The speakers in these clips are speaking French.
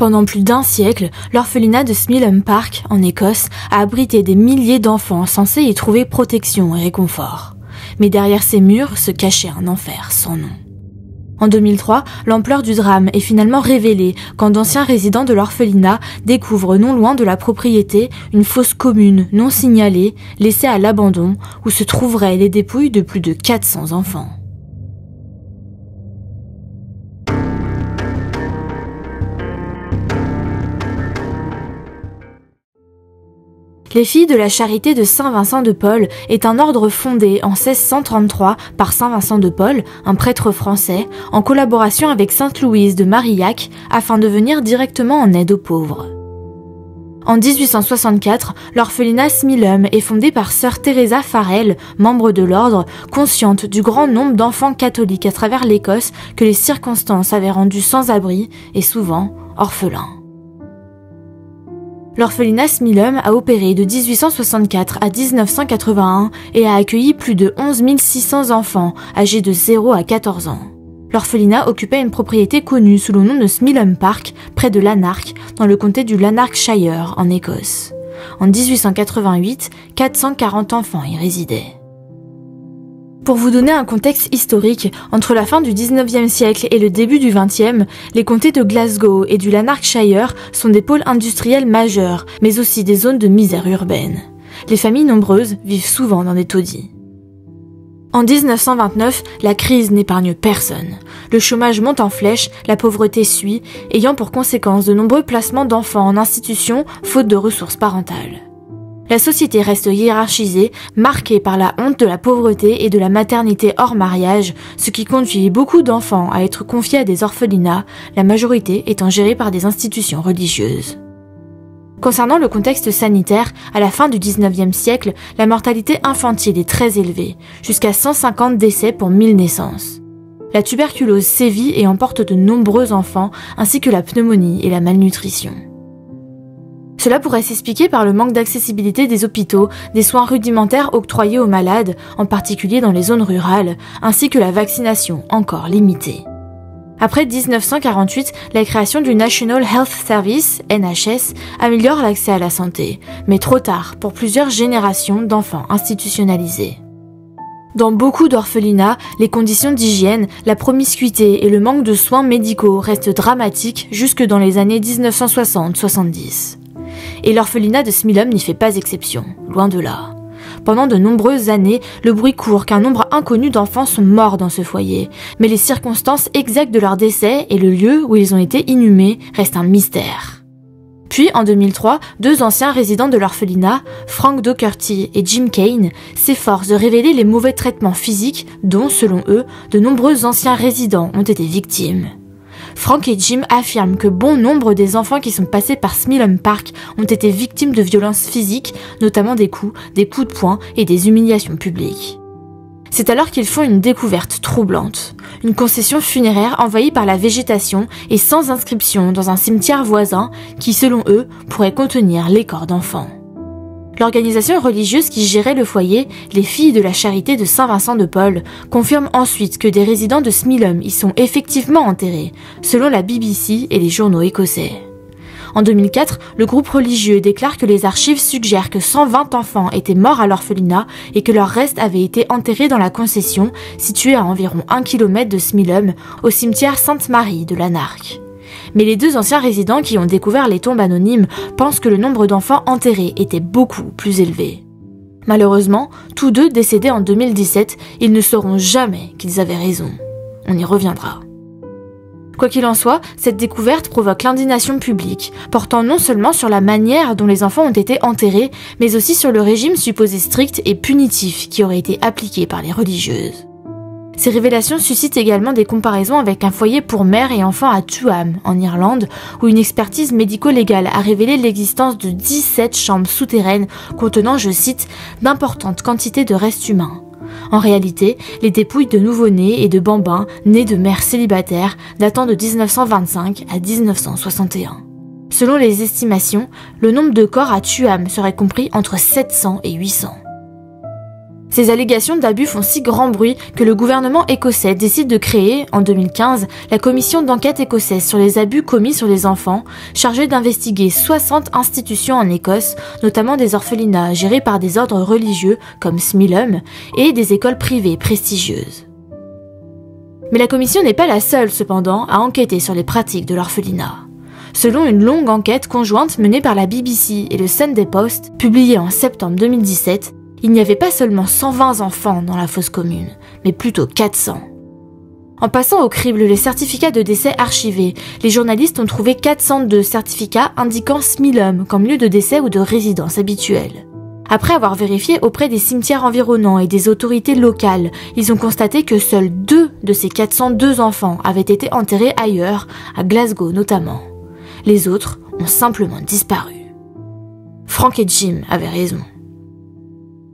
Pendant plus d'un siècle, l'orphelinat de Smilham Park, en Écosse, a abrité des milliers d'enfants censés y trouver protection et réconfort. Mais derrière ces murs se cachait un enfer sans nom. En 2003, l'ampleur du drame est finalement révélée quand d'anciens résidents de l'orphelinat découvrent non loin de la propriété une fosse commune non signalée, laissée à l'abandon, où se trouveraient les dépouilles de plus de 400 enfants. Les Filles de la Charité de Saint-Vincent de Paul est un ordre fondé en 1633 par Saint Vincent de Paul, un prêtre français, en collaboration avec Sainte Louise de Marillac, afin de venir directement en aide aux pauvres. En 1864, l'orphelinat Smilham est fondé par sœur Teresa Farrell, membre de l'ordre, consciente du grand nombre d'enfants catholiques à travers l'Écosse que les circonstances avaient rendus sans abri et souvent orphelins. L'orphelinat Smilham a opéré de 1864 à 1981 et a accueilli plus de 11 600 enfants âgés de 0 à 14 ans. L'orphelinat occupait une propriété connue sous le nom de Smilham Park, près de Lanark, dans le comté du Lanarkshire, en Écosse. En 1888, 440 enfants y résidaient. Pour vous donner un contexte historique, entre la fin du 19e siècle et le début du 20e, les comtés de Glasgow et du Lanarkshire sont des pôles industriels majeurs, mais aussi des zones de misère urbaine. Les familles nombreuses vivent souvent dans des taudis. En 1929, la crise n'épargne personne. Le chômage monte en flèche, la pauvreté suit, ayant pour conséquence de nombreux placements d'enfants en institution faute de ressources parentales. La société reste hiérarchisée, marquée par la honte de la pauvreté et de la maternité hors mariage, ce qui conduit beaucoup d'enfants à être confiés à des orphelinats, la majorité étant gérée par des institutions religieuses. Concernant le contexte sanitaire, à la fin du 19e siècle, la mortalité infantile est très élevée, jusqu'à 150 décès pour 1000 naissances. La tuberculose sévit et emporte de nombreux enfants, ainsi que la pneumonie et la malnutrition. Cela pourrait s'expliquer par le manque d'accessibilité des hôpitaux, des soins rudimentaires octroyés aux malades, en particulier dans les zones rurales, ainsi que la vaccination encore limitée. Après 1948, la création du National Health Service, NHS, améliore l'accès à la santé, mais trop tard pour plusieurs générations d'enfants institutionnalisés. Dans beaucoup d'orphelinats, les conditions d'hygiène, la promiscuité et le manque de soins médicaux restent dramatiques jusque dans les années 1960-70. Et l'orphelinat de Smilham n'y fait pas exception, loin de là. Pendant de nombreuses années, le bruit court qu'un nombre inconnu d'enfants sont morts dans ce foyer, mais les circonstances exactes de leur décès et le lieu où ils ont été inhumés restent un mystère. Puis, en 2003, deux anciens résidents de l'orphelinat, Frank Docherty et Jim Kane, s'efforcent de révéler les mauvais traitements physiques dont, selon eux, de nombreux anciens résidents ont été victimes. Frank et Jim affirment que bon nombre des enfants qui sont passés par Smilham Park ont été victimes de violences physiques, notamment des coups de poing et des humiliations publiques. C'est alors qu'ils font une découverte troublante. Une concession funéraire envahie par la végétation et sans inscription dans un cimetière voisin qui, selon eux, pourrait contenir les corps d'enfants. L'organisation religieuse qui gérait le foyer, les Filles de la Charité de Saint-Vincent de Paul, confirme ensuite que des résidents de Smilham y sont effectivement enterrés, selon la BBC et les journaux écossais. En 2004, le groupe religieux déclare que les archives suggèrent que 120 enfants étaient morts à l'orphelinat et que leurs restes avaient été enterrés dans la concession, située à environ 1 km de Smilham, au cimetière Sainte-Marie de Lanark. Mais les deux anciens résidents qui ont découvert les tombes anonymes pensent que le nombre d'enfants enterrés était beaucoup plus élevé. Malheureusement, tous deux décédés en 2017, ils ne sauront jamais qu'ils avaient raison. On y reviendra. Quoi qu'il en soit, cette découverte provoque l'indignation publique, portant non seulement sur la manière dont les enfants ont été enterrés, mais aussi sur le régime supposé strict et punitif qui aurait été appliqué par les religieuses. Ces révélations suscitent également des comparaisons avec un foyer pour mères et enfants à Tuam, en Irlande, où une expertise médico-légale a révélé l'existence de 17 chambres souterraines contenant, je cite, d'importantes quantités de restes humains. En réalité, les dépouilles de nouveau-nés et de bambins nés de mères célibataires datant de 1925 à 1961. Selon les estimations, le nombre de corps à Tuam serait compris entre 700 et 800. Ces allégations d'abus font si grand bruit que le gouvernement écossais décide de créer, en 2015, la commission d'enquête écossaise sur les abus commis sur les enfants, chargée d'investiguer 60 institutions en Écosse, notamment des orphelinats gérés par des ordres religieux comme Smilum et des écoles privées prestigieuses. Mais la commission n'est pas la seule, cependant, à enquêter sur les pratiques de l'orphelinat. Selon une longue enquête conjointe menée par la BBC et le Sunday Post, publiée en septembre 2017, il n'y avait pas seulement 120 enfants dans la fosse commune, mais plutôt 400. En passant au crible les certificats de décès archivés, les journalistes ont trouvé 402 certificats indiquant Smilum comme lieu de décès ou de résidence habituelle. Après avoir vérifié auprès des cimetières environnants et des autorités locales, ils ont constaté que seuls 2 de ces 402 enfants avaient été enterrés ailleurs, à Glasgow notamment. Les autres ont simplement disparu. Frank et Jim avaient raison.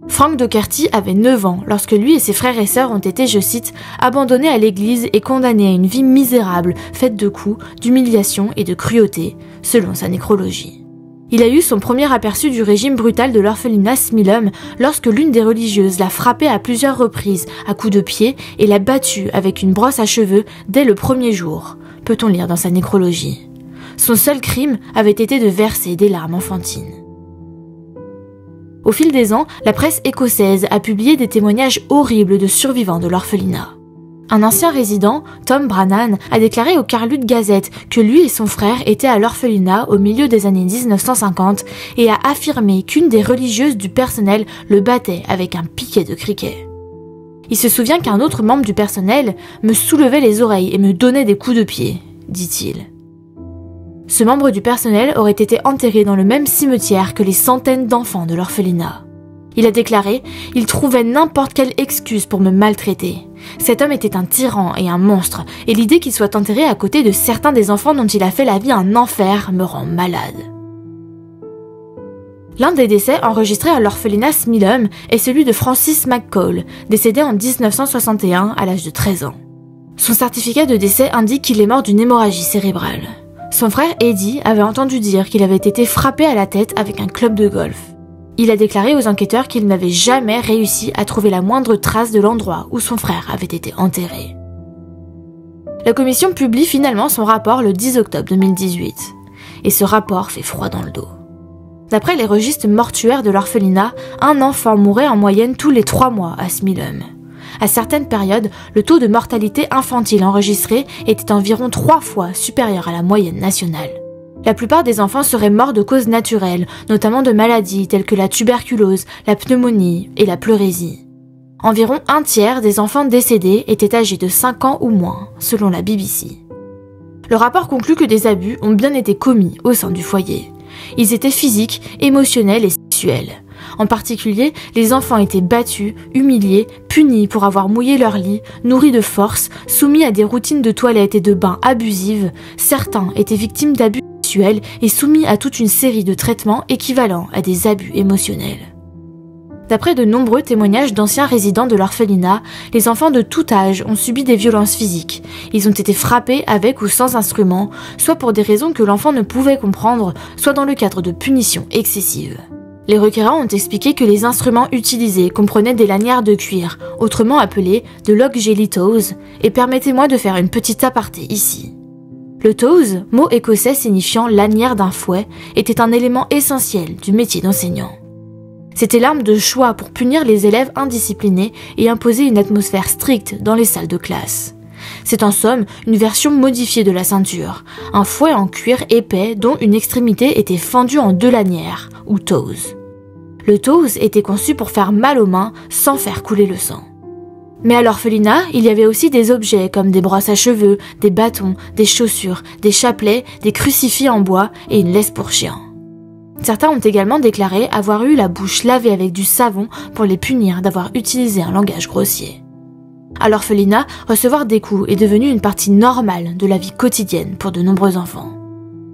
Frank Docherty avait 9 ans lorsque lui et ses frères et sœurs ont été, je cite, abandonnés à l'église et condamnés à une vie misérable, faite de coups, d'humiliations et de cruauté, selon sa nécrologie. Il a eu son premier aperçu du régime brutal de l'orphelinat Smilum lorsque l'une des religieuses l'a frappé à plusieurs reprises à coups de pied et l'a battu avec une brosse à cheveux dès le premier jour, peut-on lire dans sa nécrologie. Son seul crime avait été de verser des larmes enfantines. Au fil des ans, la presse écossaise a publié des témoignages horribles de survivants de l'orphelinat. Un ancien résident, Tom Brannan, a déclaré au Carlut Gazette que lui et son frère étaient à l'orphelinat au milieu des années 1950 et a affirmé qu'une des religieuses du personnel le battait avec un piquet de cricket. Il se souvient qu'un autre membre du personnel me soulevait les oreilles et me donnait des coups de pied, dit-il. Ce membre du personnel aurait été enterré dans le même cimetière que les centaines d'enfants de l'orphelinat. Il a déclaré « Il trouvait n'importe quelle excuse pour me maltraiter. Cet homme était un tyran et un monstre, et l'idée qu'il soit enterré à côté de certains des enfants dont il a fait la vie un enfer me rend malade. » L'un des décès enregistrés à l'orphelinat Smilum est celui de Francis McCall, décédé en 1961 à l'âge de 13 ans. Son certificat de décès indique qu'il est mort d'une hémorragie cérébrale. Son frère Eddie avait entendu dire qu'il avait été frappé à la tête avec un club de golf. Il a déclaré aux enquêteurs qu'il n'avait jamais réussi à trouver la moindre trace de l'endroit où son frère avait été enterré. La commission publie finalement son rapport le 10 octobre 2018. Et ce rapport fait froid dans le dos. D'après les registres mortuaires de l'orphelinat, un enfant mourait en moyenne tous les 3 mois à Smilum. À certaines périodes, le taux de mortalité infantile enregistré était environ 3 fois supérieur à la moyenne nationale. La plupart des enfants seraient morts de causes naturelles, notamment de maladies telles que la tuberculose, la pneumonie et la pleurésie. Environ un tiers des enfants décédés étaient âgés de 5 ans ou moins, selon la BBC. Le rapport conclut que des abus ont bien été commis au sein du foyer. Ils étaient physiques, émotionnels et sexuels. En particulier, les enfants étaient battus, humiliés, punis pour avoir mouillé leur lit, nourris de force, soumis à des routines de toilette et de bain abusives. Certains étaient victimes d'abus sexuels et soumis à toute une série de traitements équivalents à des abus émotionnels. D'après de nombreux témoignages d'anciens résidents de l'orphelinat, les enfants de tout âge ont subi des violences physiques. Ils ont été frappés avec ou sans instrument, soit pour des raisons que l'enfant ne pouvait comprendre, soit dans le cadre de punitions excessives. Les requérants ont expliqué que les instruments utilisés comprenaient des lanières de cuir, autrement appelées de log jelly toes, et permettez-moi de faire une petite aparté ici. Le toes, mot écossais signifiant lanière d'un fouet, était un élément essentiel du métier d'enseignant. C'était l'arme de choix pour punir les élèves indisciplinés et imposer une atmosphère stricte dans les salles de classe. C'est en somme une version modifiée de la ceinture, un fouet en cuir épais dont une extrémité était fendue en 2 lanières, ou toes. Le toes était conçu pour faire mal aux mains sans faire couler le sang. Mais à l'orphelinat, il y avait aussi des objets comme des brosses à cheveux, des bâtons, des chaussures, des chapelets, des crucifix en bois et une laisse pour chien. Certains ont également déclaré avoir eu la bouche lavée avec du savon pour les punir d'avoir utilisé un langage grossier. À l'orphelinat, recevoir des coups est devenu une partie normale de la vie quotidienne pour de nombreux enfants.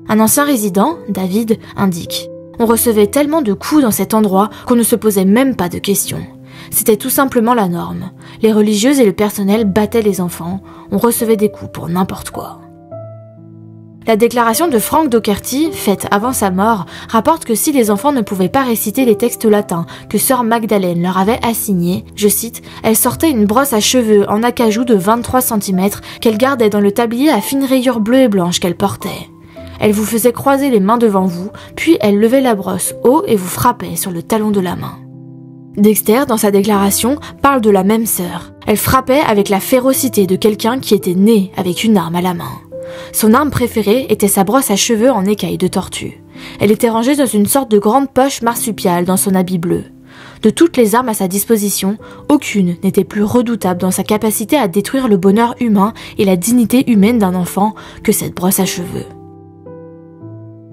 Un ancien résident, David, indique « On recevait tellement de coups dans cet endroit qu'on ne se posait même pas de questions. C'était tout simplement la norme. Les religieuses et le personnel battaient les enfants, on recevait des coups pour n'importe quoi. » La déclaration de Frank Docherty, faite avant sa mort, rapporte que si les enfants ne pouvaient pas réciter les textes latins que sœur Magdalene leur avait assignés, je cite, « Elle sortait une brosse à cheveux en acajou de 23 cm qu'elle gardait dans le tablier à fines rayures bleues et blanches qu'elle portait. Elle vous faisait croiser les mains devant vous, puis elle levait la brosse haut et vous frappait sur le talon de la main. » Dexter, dans sa déclaration, parle de la même sœur. Elle frappait avec la férocité de quelqu'un qui était né avec une arme à la main. Son arme préférée était sa brosse à cheveux en écailles de tortue. Elle était rangée dans une sorte de grande poche marsupiale dans son habit bleu. De toutes les armes à sa disposition, aucune n'était plus redoutable dans sa capacité à détruire le bonheur humain et la dignité humaine d'un enfant que cette brosse à cheveux.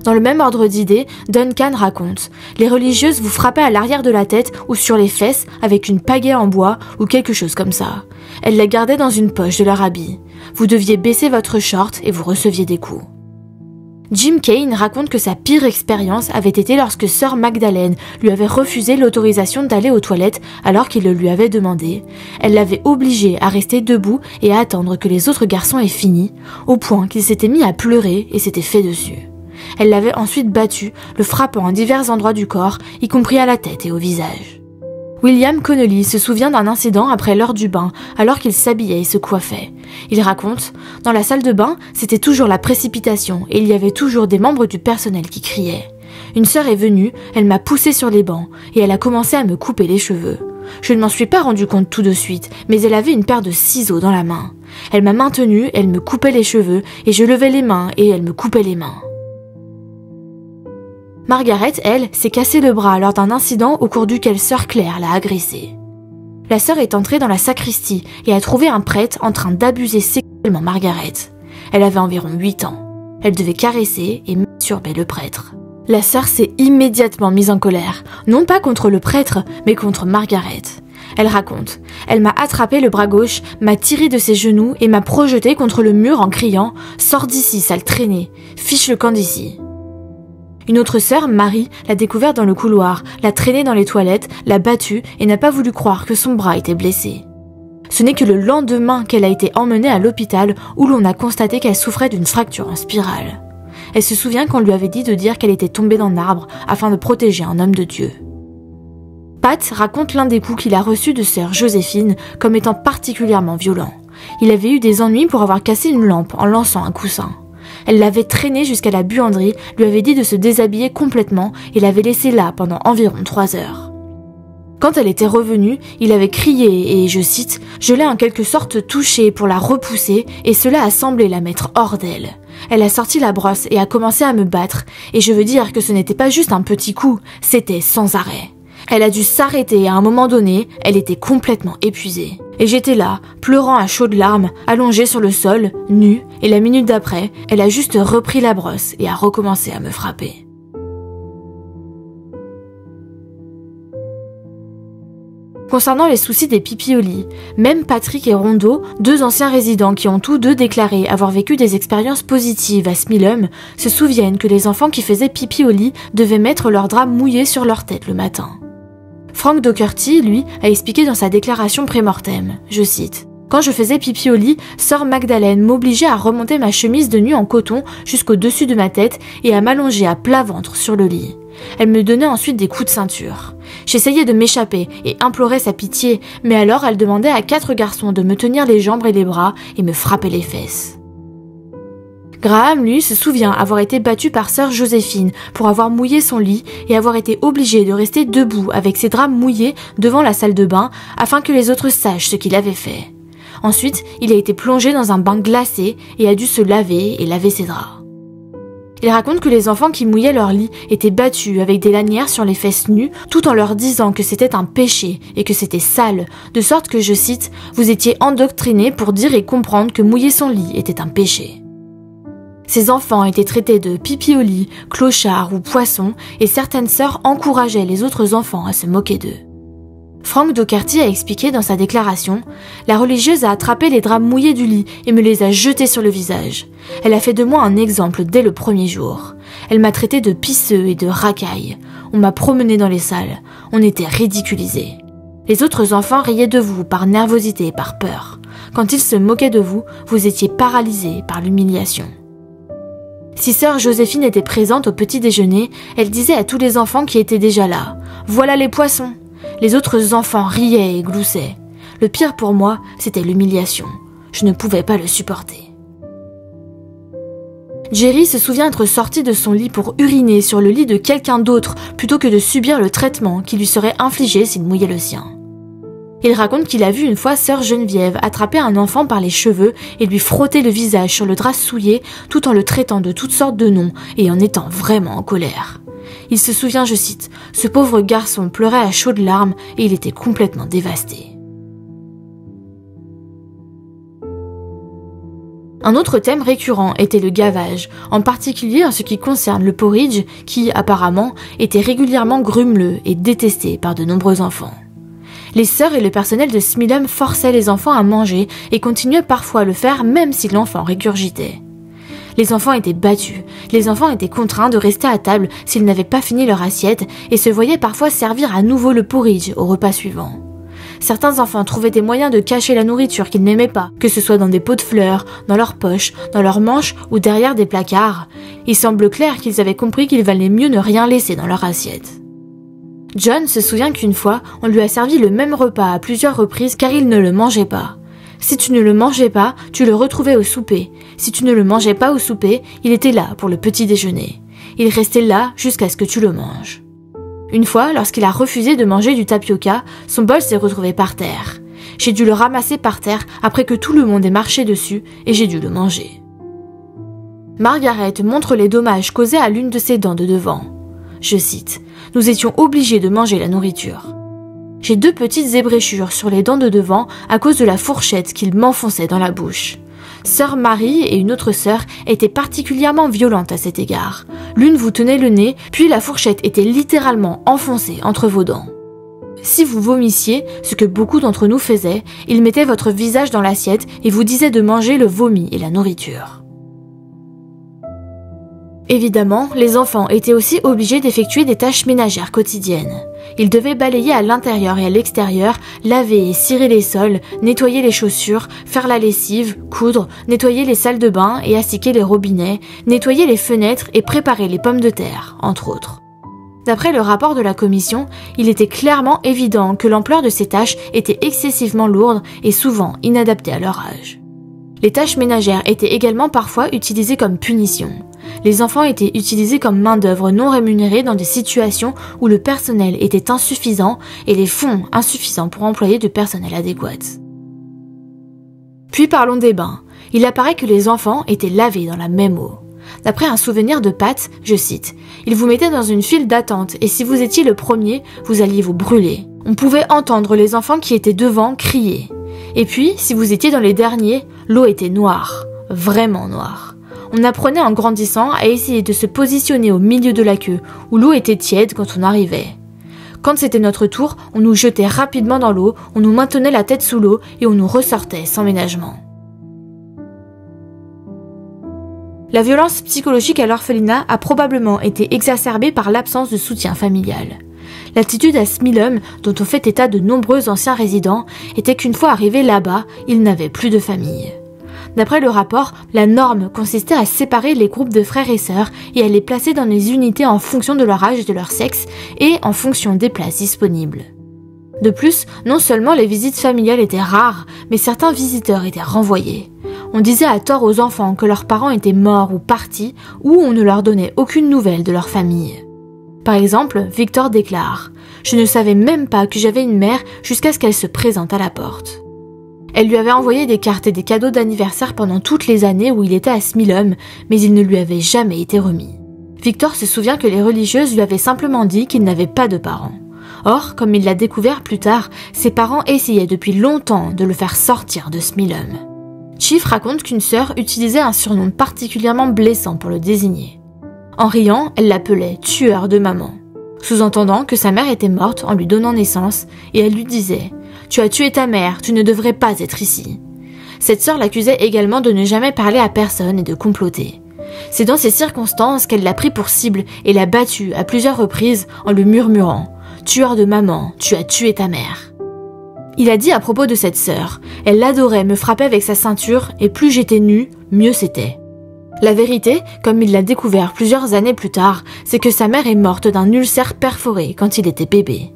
Dans le même ordre d'idées, Duncan raconte « Les religieuses vous frappaient à l'arrière de la tête ou sur les fesses avec une pagaie en bois ou quelque chose comme ça. Elles la gardaient dans une poche de leur habit. Vous deviez baisser votre short et vous receviez des coups. » Jim Kane raconte que sa pire expérience avait été lorsque sœur Magdalene lui avait refusé l'autorisation d'aller aux toilettes alors qu'il le lui avait demandé. Elle l'avait obligé à rester debout et à attendre que les autres garçons aient fini, au point qu'il s'était mis à pleurer et s'était fait dessus. Elle l'avait ensuite battu, le frappant à divers endroits du corps, y compris à la tête et au visage. William Connolly se souvient d'un incident après l'heure du bain, alors qu'il s'habillait et se coiffait. Il raconte « Dans la salle de bain, c'était toujours la précipitation et il y avait toujours des membres du personnel qui criaient. Une sœur est venue, elle m'a poussé sur les bancs et elle a commencé à me couper les cheveux. Je ne m'en suis pas rendu compte tout de suite, mais elle avait une paire de ciseaux dans la main. Elle m'a maintenue, elle me coupait les cheveux et je levais les mains et elle me coupait les mains. » Margaret, elle, s'est cassé le bras lors d'un incident au cours duquel sœur Claire l'a agressée. La sœur est entrée dans la sacristie et a trouvé un prêtre en train d'abuser sexuellement Margaret. Elle avait environ 8 ans. Elle devait caresser et masturber le prêtre. La sœur s'est immédiatement mise en colère, non pas contre le prêtre, mais contre Margaret. Elle raconte « Elle m'a attrapé le bras gauche, m'a tiré de ses genoux et m'a projeté contre le mur en criant « Sors d'ici, sale traînée, fiche le camp d'ici !» Une autre sœur, Marie, l'a découverte dans le couloir, l'a traînée dans les toilettes, l'a battue et n'a pas voulu croire que son bras était blessé. Ce n'est que le lendemain qu'elle a été emmenée à l'hôpital où l'on a constaté qu'elle souffrait d'une fracture en spirale. Elle se souvient qu'on lui avait dit de dire qu'elle était tombée d'un arbre afin de protéger un homme de Dieu. Pat raconte l'un des coups qu'il a reçus de sœur Joséphine comme étant particulièrement violent. Il avait eu des ennuis pour avoir cassé une lampe en lançant un coussin. Elle l'avait traîné jusqu'à la buanderie, lui avait dit de se déshabiller complètement et l'avait laissée là pendant environ 3 heures. Quand elle était revenue, il avait crié et, je cite, « Je l'ai en quelque sorte touchée pour la repousser et cela a semblé la mettre hors d'elle. Elle a sorti la brosse et a commencé à me battre et je veux dire que ce n'était pas juste un petit coup, c'était sans arrêt. Elle a dû s'arrêter à un moment donné, elle était complètement épuisée. Et j'étais là, pleurant à chaudes larmes, allongée sur le sol, nue, et la minute d'après, elle a juste repris la brosse et a recommencé à me frapper. » Concernant les soucis des pipis au lit, même Patrick et Rondeau, 2 anciens résidents qui ont tous deux déclaré avoir vécu des expériences positives à Smilum, se souviennent que les enfants qui faisaient pipi au lit devaient mettre leur drap mouillé sur leur tête le matin. Frank Docherty, lui, a expliqué dans sa déclaration pré-mortem, je cite, « Quand je faisais pipi au lit, sœur Magdalene m'obligeait à remonter ma chemise de nuit en coton jusqu'au-dessus de ma tête et à m'allonger à plat ventre sur le lit. Elle me donnait ensuite des coups de ceinture. J'essayais de m'échapper et implorais sa pitié, mais alors elle demandait à 4 garçons de me tenir les jambes et les bras et me frapper les fesses. » Graham, lui, se souvient avoir été battu par sœur Joséphine pour avoir mouillé son lit et avoir été obligé de rester debout avec ses draps mouillés devant la salle de bain afin que les autres sachent ce qu'il avait fait. Ensuite, il a été plongé dans un bain glacé et a dû se laver et laver ses draps. Il raconte que les enfants qui mouillaient leur lit étaient battus avec des lanières sur les fesses nues tout en leur disant que c'était un péché et que c'était sale, de sorte que, je cite, « Vous étiez endoctrinés pour dire et comprendre que mouiller son lit était un péché. » Ces enfants étaient traités de pipi au lit, clochards ou poissons et certaines sœurs encourageaient les autres enfants à se moquer d'eux. Frank Docherty a expliqué dans sa déclaration « La religieuse a attrapé les draps mouillés du lit et me les a jetés sur le visage. Elle a fait de moi un exemple dès le premier jour. Elle m'a traité de pisseux et de racaille. On m'a promené dans les salles. On était ridiculisés. Les autres enfants riaient de vous par nervosité et par peur. Quand ils se moquaient de vous, vous étiez paralysés par l'humiliation. » Si sœur Joséphine était présente au petit déjeuner, elle disait à tous les enfants qui étaient déjà là « Voilà les poissons !» Les autres enfants riaient et gloussaient. Le pire pour moi, c'était l'humiliation. Je ne pouvais pas le supporter. Jerry se souvient être sorti de son lit pour uriner sur le lit de quelqu'un d'autre plutôt que de subir le traitement qui lui serait infligé s'il mouillait le sien. Il raconte qu'il a vu une fois sœur Geneviève attraper un enfant par les cheveux et lui frotter le visage sur le drap souillé tout en le traitant de toutes sortes de noms et en étant vraiment en colère. Il se souvient, je cite, « Ce pauvre garçon pleurait à chaudes larmes et il était complètement dévasté. » Un autre thème récurrent était le gavage, en particulier en ce qui concerne le porridge qui, apparemment, était régulièrement grumeleux et détesté par de nombreux enfants. Les sœurs et le personnel de Smilum forçaient les enfants à manger et continuaient parfois à le faire même si l'enfant régurgitait. Les enfants étaient battus, les enfants étaient contraints de rester à table s'ils n'avaient pas fini leur assiette et se voyaient parfois servir à nouveau le porridge au repas suivant. Certains enfants trouvaient des moyens de cacher la nourriture qu'ils n'aimaient pas, que ce soit dans des pots de fleurs, dans leurs poches, dans leurs manches ou derrière des placards. Il semble clair qu'ils avaient compris qu'il valait mieux ne rien laisser dans leur assiette. John se souvient qu'une fois, on lui a servi le même repas à plusieurs reprises car il ne le mangeait pas. Si tu ne le mangeais pas, tu le retrouvais au souper. Si tu ne le mangeais pas au souper, il était là pour le petit déjeuner. Il restait là jusqu'à ce que tu le manges. Une fois, lorsqu'il a refusé de manger du tapioca, son bol s'est retrouvé par terre. J'ai dû le ramasser par terre après que tout le monde ait marché dessus et j'ai dû le manger. Margaret montre les dommages causés à l'une de ses dents de devant. Je cite, « Nous étions obligés de manger la nourriture. J'ai 2 petites ébréchures sur les dents de devant à cause de la fourchette qu'il m'enfonçait dans la bouche. Sœur Marie et une autre sœur étaient particulièrement violentes à cet égard. L'une vous tenait le nez, puis la fourchette était littéralement enfoncée entre vos dents. Si vous vomissiez, ce que beaucoup d'entre nous faisaient, ils mettaient votre visage dans l'assiette et vous disaient de manger le vomi et la nourriture. » Évidemment, les enfants étaient aussi obligés d'effectuer des tâches ménagères quotidiennes. Ils devaient balayer à l'intérieur et à l'extérieur, laver et cirer les sols, nettoyer les chaussures, faire la lessive, coudre, nettoyer les salles de bain et assainier les robinets, nettoyer les fenêtres et préparer les pommes de terre, entre autres. D'après le rapport de la commission, il était clairement évident que l'ampleur de ces tâches était excessivement lourde et souvent inadaptée à leur âge. Les tâches ménagères étaient également parfois utilisées comme punition. Les enfants étaient utilisés comme main-d'œuvre non rémunérée dans des situations où le personnel était insuffisant et les fonds insuffisants pour employer du personnel adéquat. Puis parlons des bains. Il apparaît que les enfants étaient lavés dans la même eau. D'après un souvenir de Pat, je cite, « Ils vous mettaient dans une file d'attente et si vous étiez le premier, vous alliez vous brûler. On pouvait entendre les enfants qui étaient devant crier. Et puis, si vous étiez dans les derniers, l'eau était noire, vraiment noire. On apprenait en grandissant à essayer de se positionner au milieu de la queue, où l'eau était tiède quand on arrivait. Quand c'était notre tour, on nous jetait rapidement dans l'eau, on nous maintenait la tête sous l'eau et on nous ressortait sans ménagement. » La violence psychologique à l'orphelinat a probablement été exacerbée par l'absence de soutien familial. L'attitude à Smilum, dont ont fait état de nombreux anciens résidents, était qu'une fois arrivés là-bas, ils n'avaient plus de famille. D'après le rapport, la norme consistait à séparer les groupes de frères et sœurs et à les placer dans des unités en fonction de leur âge et de leur sexe et en fonction des places disponibles. De plus, non seulement les visites familiales étaient rares, mais certains visiteurs étaient renvoyés. On disait à tort aux enfants que leurs parents étaient morts ou partis, ou on ne leur donnait aucune nouvelle de leur famille. Par exemple, Victor déclare « Je ne savais même pas que j'avais une mère jusqu'à ce qu'elle se présente à la porte. » Elle lui avait envoyé des cartes et des cadeaux d'anniversaire pendant toutes les années où il était à Smilum, mais il ne lui avait jamais été remis. Victor se souvient que les religieuses lui avaient simplement dit qu'il n'avait pas de parents. Or, comme il l'a découvert plus tard, ses parents essayaient depuis longtemps de le faire sortir de Smilum. Chief raconte qu'une sœur utilisait un surnom particulièrement blessant pour le désigner. En riant, elle l'appelait « tueur de maman », sous-entendant que sa mère était morte en lui donnant naissance, et elle lui disait « Tu as tué ta mère, tu ne devrais pas être ici ». Cette sœur l'accusait également de ne jamais parler à personne et de comploter. C'est dans ces circonstances qu'elle l'a pris pour cible et l'a battu à plusieurs reprises en lui murmurant « Tueur de maman, tu as tué ta mère ». Il a dit à propos de cette sœur « Elle l'adorait, me frappait avec sa ceinture, et plus j'étais nue, mieux c'était ». La vérité, comme il l'a découvert plusieurs années plus tard, c'est que sa mère est morte d'un ulcère perforé quand il était bébé.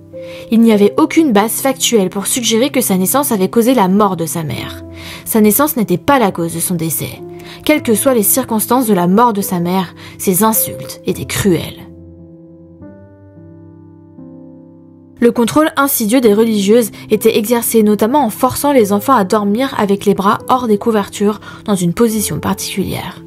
Il n'y avait aucune base factuelle pour suggérer que sa naissance avait causé la mort de sa mère. Sa naissance n'était pas la cause de son décès. Quelles que soient les circonstances de la mort de sa mère, ses insultes étaient cruelles. Le contrôle insidieux des religieuses était exercé notamment en forçant les enfants à dormir avec les bras hors des couvertures dans une position particulière.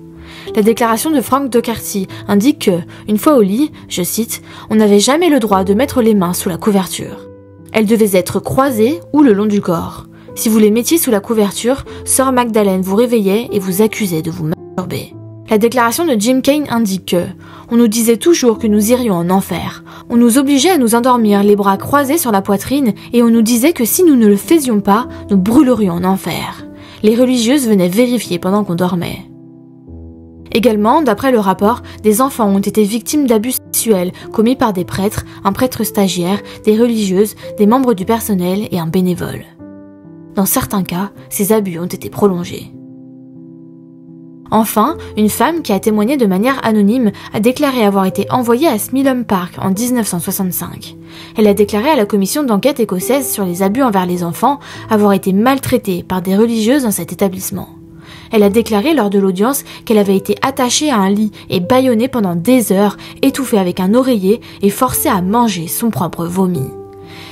La déclaration de Frank Doherty indique que, une fois au lit, je cite, « On n'avait jamais le droit de mettre les mains sous la couverture. Elles devaient être croisées ou le long du corps. Si vous les mettiez sous la couverture, Sœur Magdalene vous réveillait et vous accusait de vous masturber. » La déclaration de Jim Kane indique que « On nous disait toujours que nous irions en enfer. On nous obligeait à nous endormir les bras croisés sur la poitrine et on nous disait que si nous ne le faisions pas, nous brûlerions en enfer. Les religieuses venaient vérifier pendant qu'on dormait. » Également, d'après le rapport, des enfants ont été victimes d'abus sexuels commis par des prêtres, un prêtre stagiaire, des religieuses, des membres du personnel et un bénévole. Dans certains cas, ces abus ont été prolongés. Enfin, une femme qui a témoigné de manière anonyme a déclaré avoir été envoyée à Smilham Park en 1965. Elle a déclaré à la commission d'enquête écossaise sur les abus envers les enfants avoir été maltraitée par des religieuses dans cet établissement. Elle a déclaré lors de l'audience qu'elle avait été attachée à un lit et bâillonnée pendant des heures, étouffée avec un oreiller et forcée à manger son propre vomi.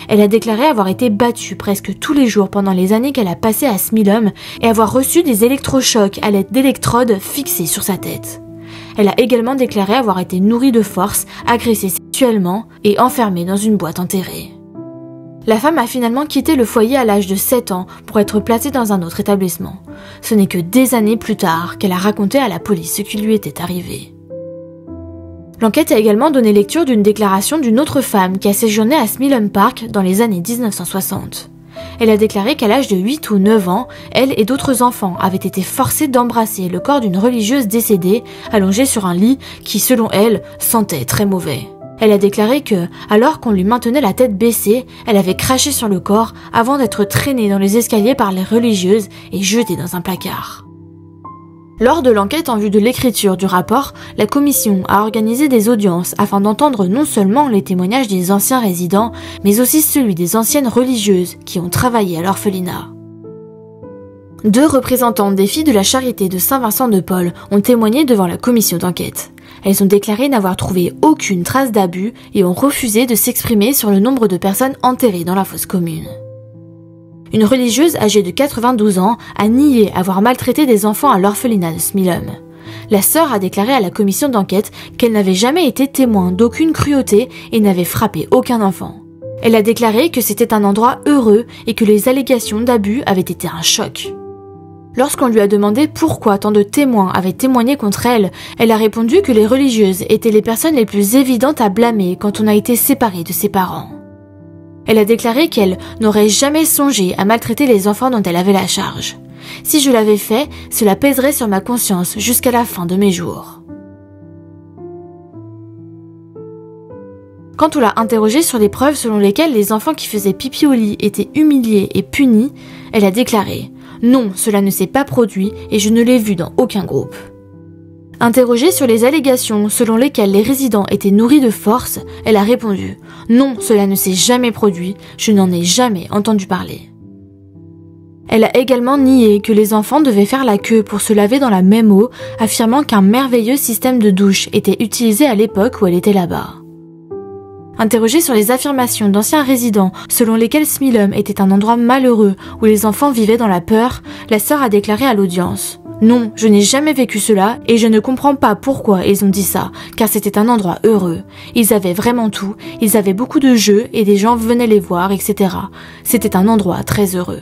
Elle a déclaré avoir été battue presque tous les jours pendant les années qu'elle a passées à Smilham et avoir reçu des électrochocs à l'aide d'électrodes fixées sur sa tête. Elle a également déclaré avoir été nourrie de force, agressée sexuellement et enfermée dans une boîte enterrée. La femme a finalement quitté le foyer à l'âge de 7 ans pour être placée dans un autre établissement. Ce n'est que des années plus tard qu'elle a raconté à la police ce qui lui était arrivé. L'enquête a également donné lecture d'une déclaration d'une autre femme qui a séjourné à Smilham Park dans les années 1960. Elle a déclaré qu'à l'âge de 8 ou 9 ans, elle et d'autres enfants avaient été forcés d'embrasser le corps d'une religieuse décédée, allongée sur un lit qui, selon elle, sentait très mauvais. Elle a déclaré que, alors qu'on lui maintenait la tête baissée, elle avait craché sur le corps avant d'être traînée dans les escaliers par les religieuses et jetée dans un placard. Lors de l'enquête en vue de l'écriture du rapport, la commission a organisé des audiences afin d'entendre non seulement les témoignages des anciens résidents, mais aussi celui des anciennes religieuses qui ont travaillé à l'orphelinat. 2 représentantes des filles de la charité de Saint-Vincent-de-Paul ont témoigné devant la commission d'enquête. Elles ont déclaré n'avoir trouvé aucune trace d'abus et ont refusé de s'exprimer sur le nombre de personnes enterrées dans la fosse commune. Une religieuse âgée de 92 ans a nié avoir maltraité des enfants à l'orphelinat de Smilham. La sœur a déclaré à la commission d'enquête qu'elle n'avait jamais été témoin d'aucune cruauté et n'avait frappé aucun enfant. Elle a déclaré que c'était un endroit heureux et que les allégations d'abus avaient été un choc. Lorsqu'on lui a demandé pourquoi tant de témoins avaient témoigné contre elle, elle a répondu que les religieuses étaient les personnes les plus évidentes à blâmer quand on a été séparé de ses parents. Elle a déclaré qu'elle n'aurait jamais songé à maltraiter les enfants dont elle avait la charge. Si je l'avais fait, cela pèserait sur ma conscience jusqu'à la fin de mes jours. Quand on l'a interrogée sur les preuves selon lesquelles les enfants qui faisaient pipi au lit étaient humiliés et punis, elle a déclaré « Non, cela ne s'est pas produit et je ne l'ai vu dans aucun groupe ». Interrogée sur les allégations selon lesquelles les résidents étaient nourris de force, elle a répondu « Non, cela ne s'est jamais produit, je n'en ai jamais entendu parler ». Elle a également nié que les enfants devaient faire la queue pour se laver dans la même eau, affirmant qu'un merveilleux système de douche était utilisé à l'époque où elle était là-bas. Interrogée sur les affirmations d'anciens résidents selon lesquels Smilham était un endroit malheureux où les enfants vivaient dans la peur, la sœur a déclaré à l'audience « Non, je n'ai jamais vécu cela et je ne comprends pas pourquoi ils ont dit ça, car c'était un endroit heureux. Ils avaient vraiment tout, ils avaient beaucoup de jeux et des gens venaient les voir, etc. C'était un endroit très heureux. »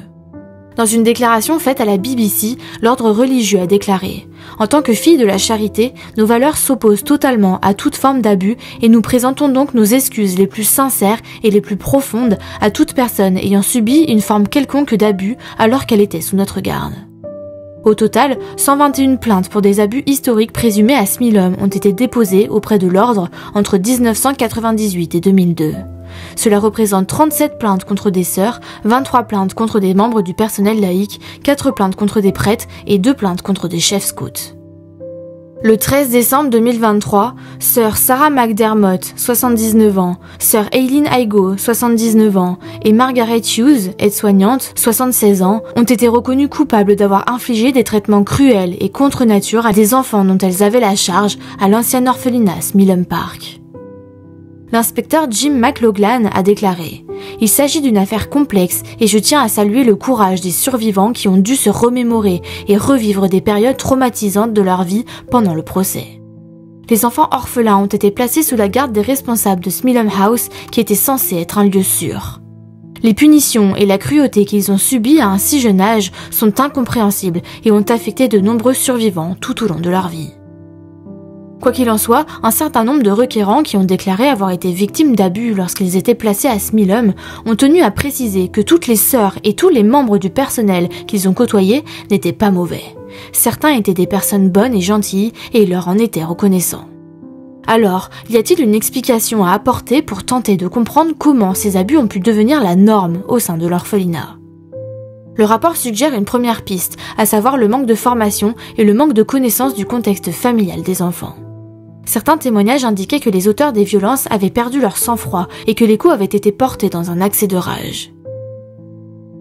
Dans une déclaration faite à la BBC, l'ordre religieux a déclaré « En tant que filles de la charité, nos valeurs s'opposent totalement à toute forme d'abus et nous présentons donc nos excuses les plus sincères et les plus profondes à toute personne ayant subi une forme quelconque d'abus alors qu'elle était sous notre garde. » Au total, 121 plaintes pour des abus historiques présumés à Smilham ont été déposées auprès de l'ordre entre 1998 et 2002. Cela représente 37 plaintes contre des sœurs, 23 plaintes contre des membres du personnel laïque, 4 plaintes contre des prêtres et 2 plaintes contre des chefs scouts. Le 13 décembre 2023, sœur Sarah McDermott, 79 ans, sœur Eileen Igo, 79 ans, et Margaret Hughes, aide-soignante, 76 ans, ont été reconnues coupables d'avoir infligé des traitements cruels et contre nature à des enfants dont elles avaient la charge à l'ancien orphelinat Smilham Park. L'inspecteur Jim McLaughlin a déclaré « Il s'agit d'une affaire complexe et je tiens à saluer le courage des survivants qui ont dû se remémorer et revivre des périodes traumatisantes de leur vie pendant le procès. » Les enfants orphelins ont été placés sous la garde des responsables de Smilham House qui était censé être un lieu sûr. Les punitions et la cruauté qu'ils ont subies à un si jeune âge sont incompréhensibles et ont affecté de nombreux survivants tout au long de leur vie. Quoi qu'il en soit, un certain nombre de requérants qui ont déclaré avoir été victimes d'abus lorsqu'ils étaient placés à Smilham ont tenu à préciser que toutes les sœurs et tous les membres du personnel qu'ils ont côtoyés n'étaient pas mauvais. Certains étaient des personnes bonnes et gentilles et ils leur en étaient reconnaissants. Alors, y a-t-il une explication à apporter pour tenter de comprendre comment ces abus ont pu devenir la norme au sein de l'orphelinat ? Le rapport suggère une première piste, à savoir le manque de formation et le manque de connaissance du contexte familial des enfants. Certains témoignages indiquaient que les auteurs des violences avaient perdu leur sang-froid et que les coups avaient été portés dans un accès de rage.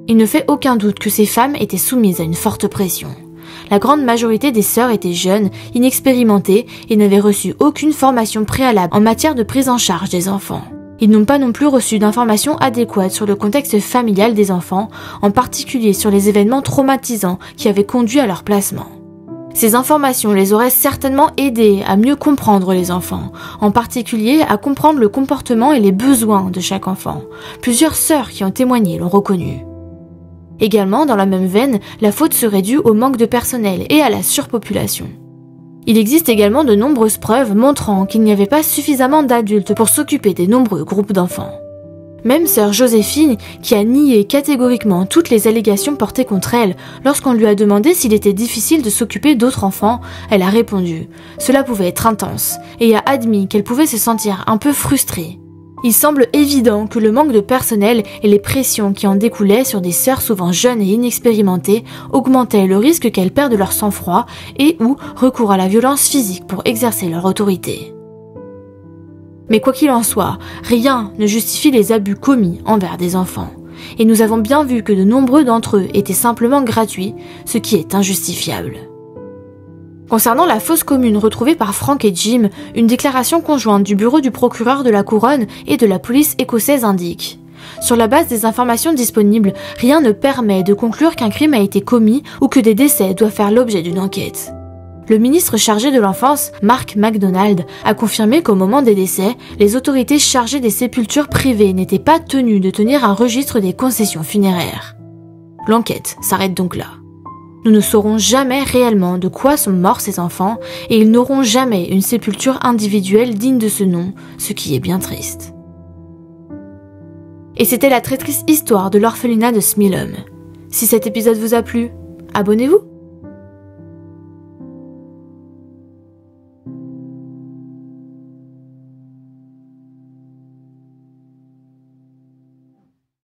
Il ne fait aucun doute que ces femmes étaient soumises à une forte pression. La grande majorité des sœurs étaient jeunes, inexpérimentées et n'avaient reçu aucune formation préalable en matière de prise en charge des enfants. Ils n'ont pas non plus reçu d'informations adéquates sur le contexte familial des enfants, en particulier sur les événements traumatisants qui avaient conduit à leur placement. Ces informations les auraient certainement aidés à mieux comprendre les enfants, en particulier à comprendre le comportement et les besoins de chaque enfant. Plusieurs sœurs qui ont témoigné l'ont reconnu. Également, dans la même veine, la faute serait due au manque de personnel et à la surpopulation. Il existe également de nombreuses preuves montrant qu'il n'y avait pas suffisamment d'adultes pour s'occuper des nombreux groupes d'enfants. Même sœur Joséphine, qui a nié catégoriquement toutes les allégations portées contre elle, lorsqu'on lui a demandé s'il était difficile de s'occuper d'autres enfants, elle a répondu « Cela pouvait être intense » et a admis qu'elle pouvait se sentir un peu frustrée. Il semble évident que le manque de personnel et les pressions qui en découlaient sur des sœurs souvent jeunes et inexpérimentées augmentaient le risque qu'elles perdent leur sang-froid et ou recourent à la violence physique pour exercer leur autorité. Mais quoi qu'il en soit, rien ne justifie les abus commis envers des enfants. Et nous avons bien vu que de nombreux d'entre eux étaient simplement gratuits, ce qui est injustifiable. Concernant la fosse commune retrouvée par Frank et Jim, une déclaration conjointe du bureau du procureur de la couronne et de la police écossaise indique « Sur la base des informations disponibles, rien ne permet de conclure qu'un crime a été commis ou que des décès doivent faire l'objet d'une enquête. » Le ministre chargé de l'enfance, Mark MacDonald, a confirmé qu'au moment des décès, les autorités chargées des sépultures privées n'étaient pas tenues de tenir un registre des concessions funéraires. L'enquête s'arrête donc là. Nous ne saurons jamais réellement de quoi sont morts ces enfants et ils n'auront jamais une sépulture individuelle digne de ce nom, ce qui est bien triste. Et c'était la très triste histoire de l'orphelinat de Smilham. Si cet épisode vous a plu, abonnez-vous!